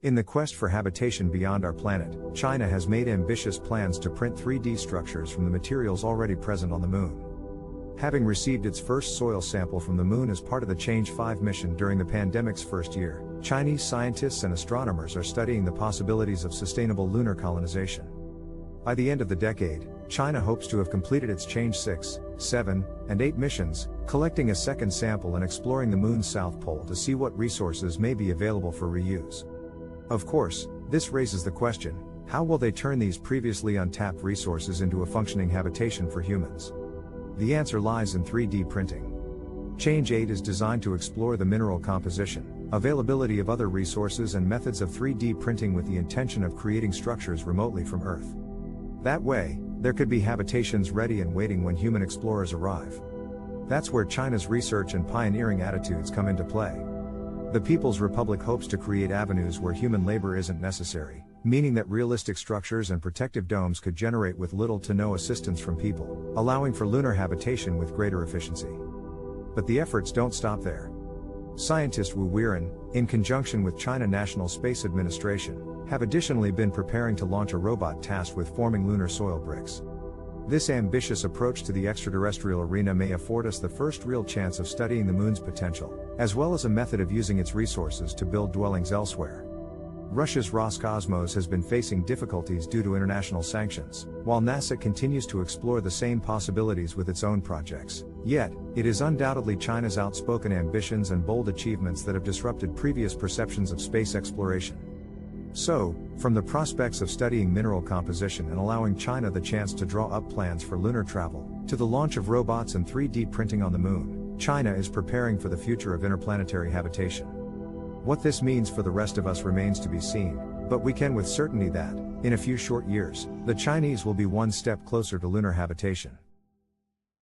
In the quest for habitation beyond our planet, China has made ambitious plans to print 3D structures from the materials already present on the Moon. Having received its first soil sample from the Moon as part of the Change 5 mission during the pandemic's first year, Chinese scientists and astronomers are studying the possibilities of sustainable lunar colonization. By the end of the decade, China hopes to have completed its Change 6, 7, and 8 missions, collecting a second sample and exploring the Moon's south pole to see what resources may be available for reuse. Of course, this raises the question, how will they turn these previously untapped resources into a functioning habitation for humans? The answer lies in 3D printing. Change 8 is designed to explore the mineral composition, availability of other resources and methods of 3D printing with the intention of creating structures remotely from Earth. That way, there could be habitations ready and waiting when human explorers arrive. That's where China's research and pioneering attitudes come into play. The People's Republic hopes to create avenues where human labor isn't necessary, meaning that realistic structures and protective domes could generate with little to no assistance from people, allowing for lunar habitation with greater efficiency. But the efforts don't stop there. Scientist Wu Weiren, in conjunction with China National Space Administration, have additionally been preparing to launch a robot tasked with forming lunar soil bricks. This ambitious approach to the extraterrestrial arena may afford us the first real chance of studying the Moon's potential, as well as a method of using its resources to build dwellings elsewhere. Russia's Roscosmos has been facing difficulties due to international sanctions, while NASA continues to explore the same possibilities with its own projects. Yet, it is undoubtedly China's outspoken ambitions and bold achievements that have disrupted previous perceptions of space exploration. So, from the prospects of studying mineral composition and allowing China the chance to draw up plans for lunar travel, to the launch of robots and 3D printing on the Moon, China is preparing for the future of interplanetary habitation. What this means for the rest of us remains to be seen, but we can with certainty that, in a few short years, the Chinese will be one step closer to lunar habitation.